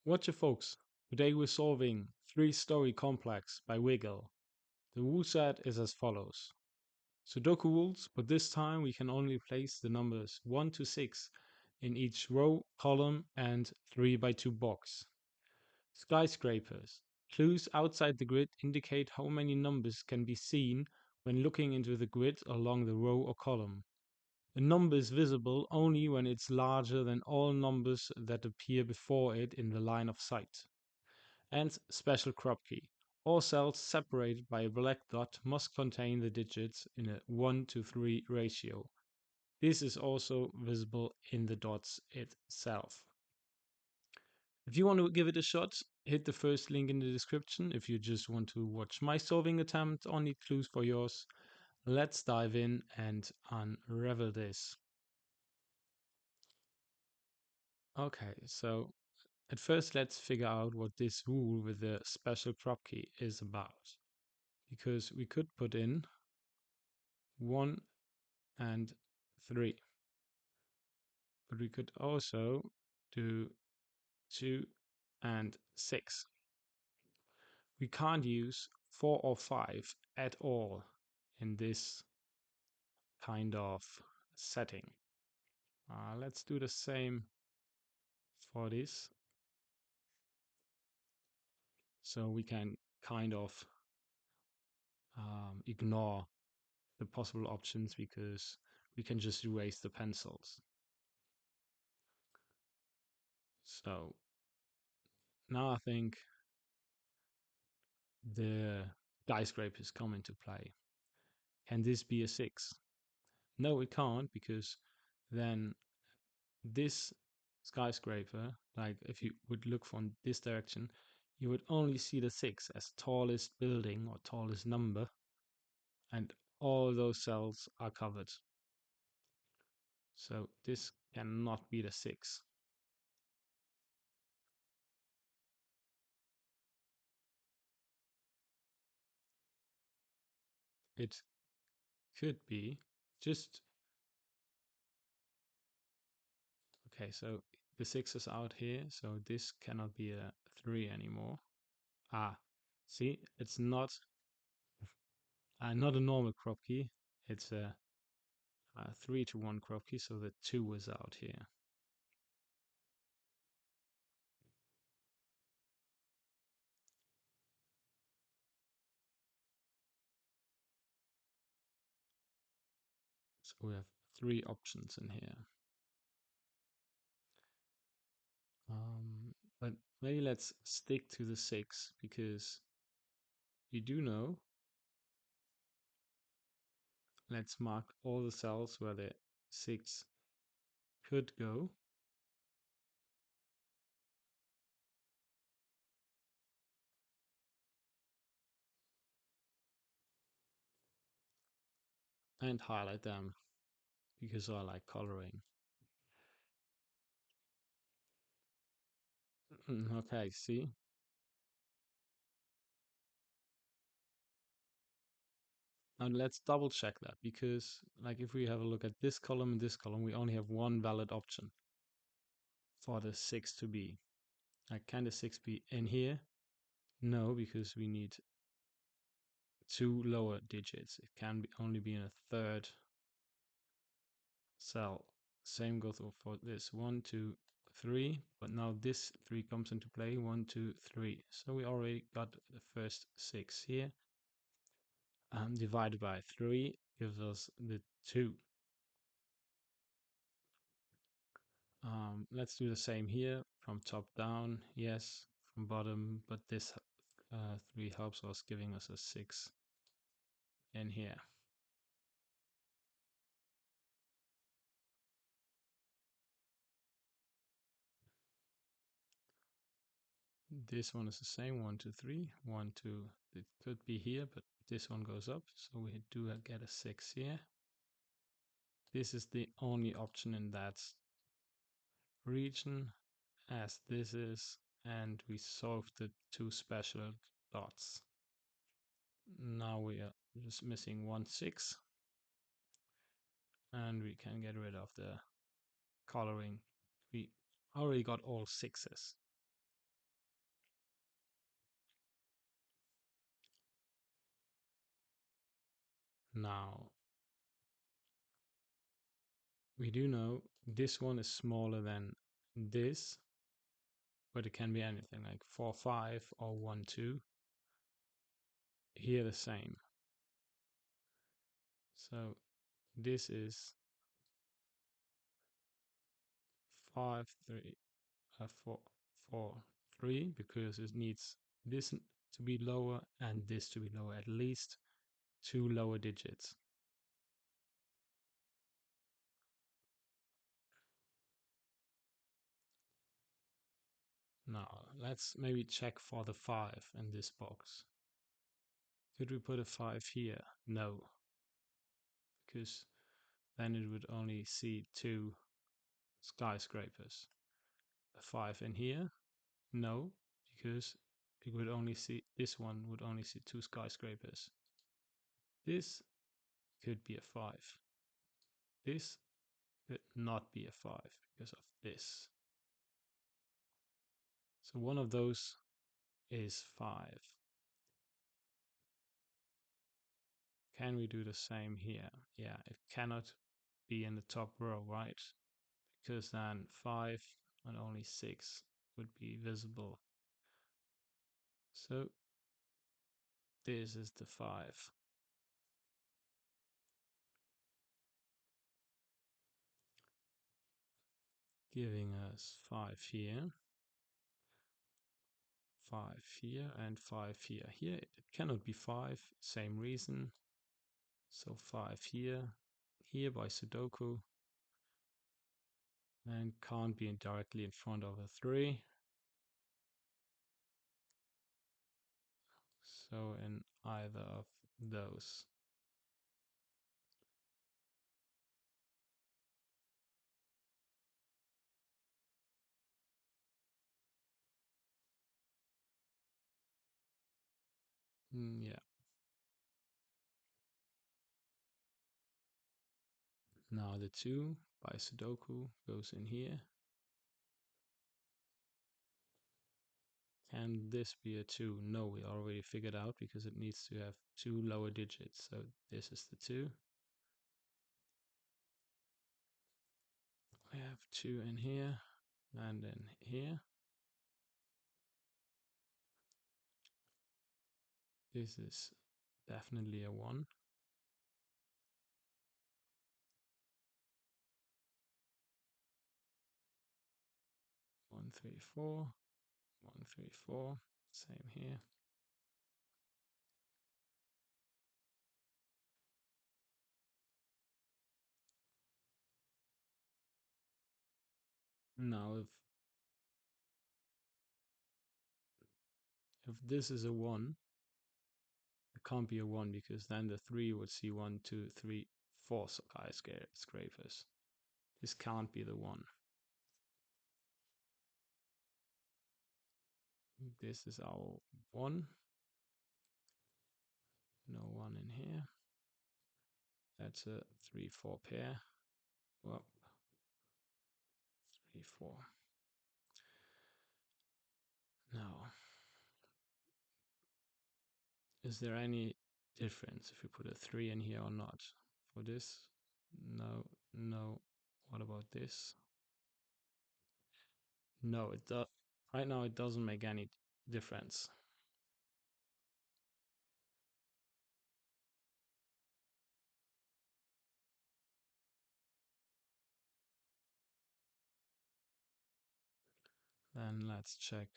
What's your folks? Today we're solving three-story complex by Wiggle. The rule set is as follows. Sudoku rules, but this time we can only place the numbers 1 to 6 in each row, column and 3 by 2 box. Skyscrapers. Clues outside the grid indicate how many numbers can be seen when looking into the grid along the row or column. A number is visible only when it's larger than all numbers that appear before it in the line of sight. And special KROPKI. All cells separated by a black dot must contain the digits in a 1 to 3 ratio. This is also visible in the dots itself. If you want to give it a shot, hit the first link in the description. If you just want to watch my solving attempt or need clues for yours, let's dive in and unravel this. Okay, so at first let's figure out what this rule with the special KROPKI is about. Because we could put in 1 and 3, but we could also do 2 and 6. We can't use 4 or 5 at all in this kind of setting. Let's do the same for this. So we can kind of ignore the possible options because we can just erase the pencils. So now I think the skyscrapers come into play. Can this be a 6? No, it can't, because then this skyscraper, like if you would look from this direction, you would only see the 6 as tallest building or tallest number, and all those cells are covered. So this cannot be the 6. It could be just, okay, so the 6 is out here, so this cannot be a 3 anymore. See, it's not a normal KROPKI, it's a 3 to 1 KROPKI, so the 2 is out here. So we have 3 options in here. But maybe let's stick to the 6, because you do know. Let's mark all the cells where the 6 could go. And highlight them, because I like coloring. Okay, see? Now let's double check that, because like if we have a look at this column and this column, we only have one valid option for the 6 to be. Like, can the 6 be in here? No, because we need 2 lower digits. It can only be in a third cell. Same goes for this 1, 2, 3. But now this 3 comes into play. 1, 2, 3. So we already got the first 6 here. Divided by 3 gives us the 2. Let's do the same here from top down. Yes, from bottom, but this 3 helps us, giving us a 6 in here. This one is the same, 1, 2, 3, 1, 2. It could be here, but this one goes up, so we do get a 6 here. This is the only option in that region, as this is, and we solved the 2 special dots. Now we are just missing 1, 6, and we can get rid of the coloring. We already got all 6s. Now, we do know this one is smaller than this, but it can be anything like 4, 5 or 1, 2. Here the same. So this is 5, 3, 4, 4, 3, because it needs this to be lower and this to be lower, at least 2 lower digits. Now let's maybe check for the 5 in this box. Could we put a 5 here? No, because then it would only see 2 skyscrapers. A 5 in here? No, because it would only see, this one would only see 2 skyscrapers. This could be a 5. This could not be a 5 because of this. So one of those is 5. Can we do the same here? Yeah, it cannot be in the top row, right? Because then 5 and only 6 would be visible. So this is the 5. Giving us 5 here, 5 here, and 5 here. Here it cannot be 5, same reason. So 5 here, here by Sudoku, and can't be directly in front of a 3. So in either of those. Yeah. Now the 2 by Sudoku goes in here. Can this be a 2? No, we already figured out because it needs to have 2 lower digits. So this is the 2. We have 2 in here and in here. This is definitely a 1. 1, 3, 4. 1, 3, 4. Same here. Now if this is a 1, it can't be a 1 because then the 3 would see 1, 2, 3, 4 skyscrapers. This can't be the 1. This is our 1. No 1 in here. That's a 3, 4 pair. Well, 3, 4. Now, is there any difference if we put a 3 in here or not? For this? No, no. What about this? No, it does. Right now it doesn't make any difference. Then let's check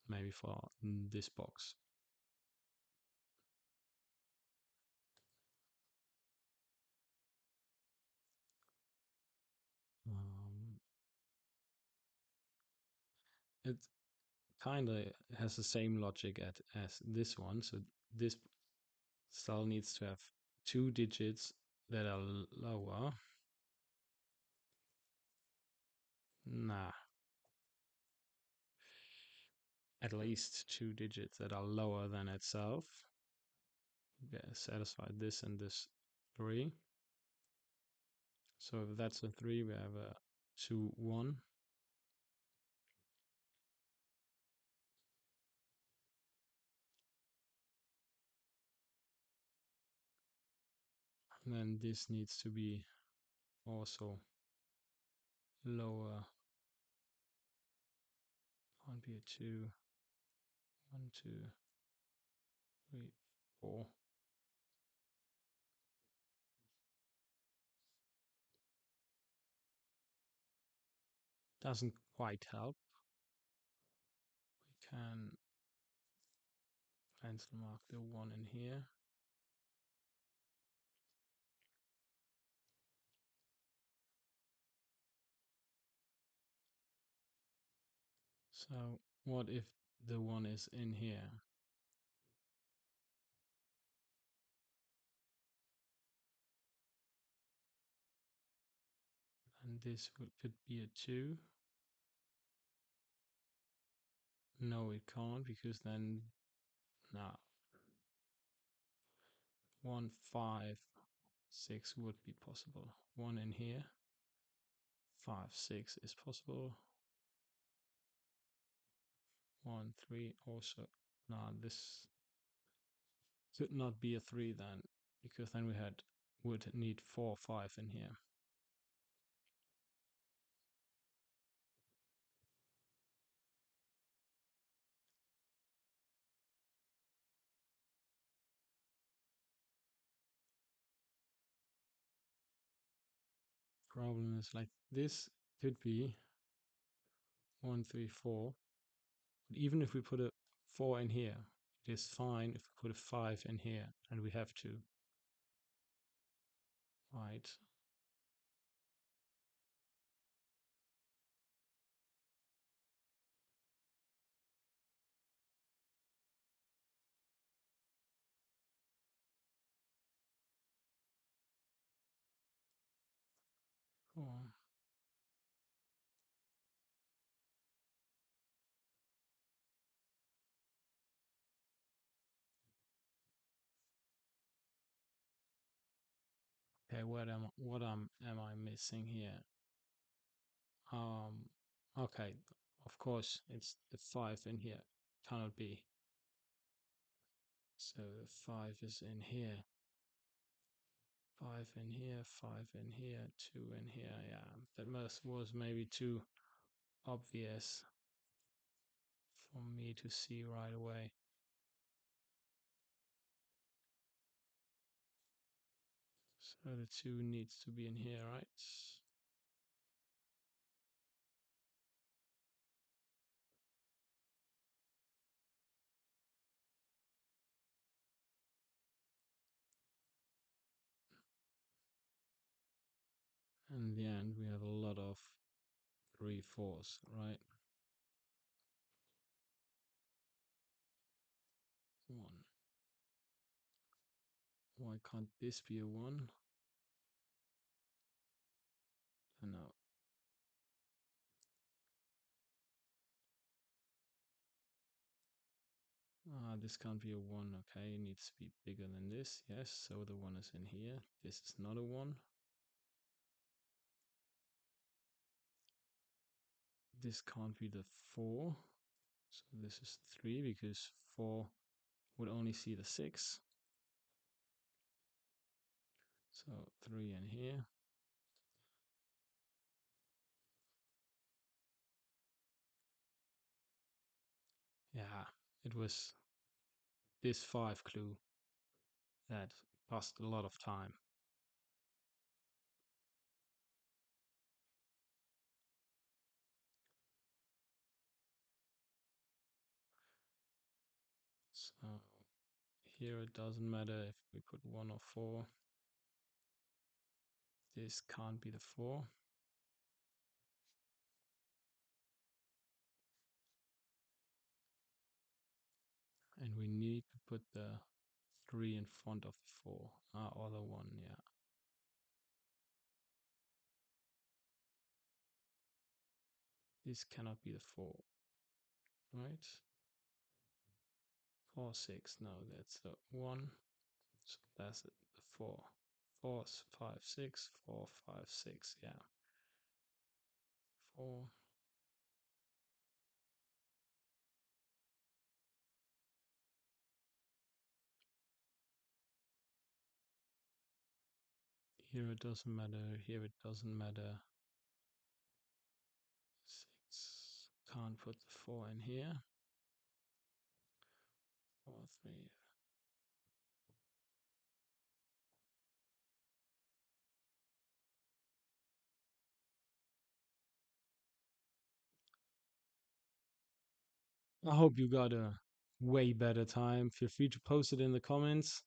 maybe for this box. It kind of has the same logic as this one. So this cell needs to have 2 digits that are lower. Nah. At least 2 digits that are lower than itself. Satisfy this and this 3. So if that's a 3, we have a 2, 1. And then this needs to be also lower. Can't be a 2. 1, 2, 3, 4. Doesn't quite help. We can pencil mark the 1 in here. So what if the 1 is in here? And this could be a 2. No, it can't, because then, no. 1, 5, 6 would be possible. 1 in here. 5, 6 is possible. 1, 3 also. No, this could not be a 3 then, because then we would need 4, 5 in here. Problem is, like, this could be 1, 3, 4. But even if we put a 4 in here, it is fine if we put a 5 in here, and we have to. Right. Cool. Okay, what am I missing here? Okay, of course it's the 5 in here. Cannot be. So the 5 is in here. 5 in here, 5 in here, 2 in here. Yeah, that was maybe too obvious for me to see right away. So the 2 needs to be in here, right? In the end, we have a lot of 3, 4s, right? 1. Why can't this be a 1? No. This can't be a 1, okay, it needs to be bigger than this, yes, so the 1 is in here. This is not a 1. This can't be the 4, so this is 3, because 4 would only see the 6. So 3 in here. Yeah, it was this 5 clue that passed a lot of time. So here it doesn't matter if we put 1 or 4. This can't be the 4. And we need to put the 3 in front of the 4. Other 1, yeah. This cannot be the 4, right? 4, 6, no, that's the 1. So that's it, the 4. 4, 5, 6, 4, 5, 6, yeah. 4. Here it doesn't matter. Here it doesn't matter. 6. Can't put the 4 in here. 4, 3. I hope you got a way better time. Feel free to post it in the comments.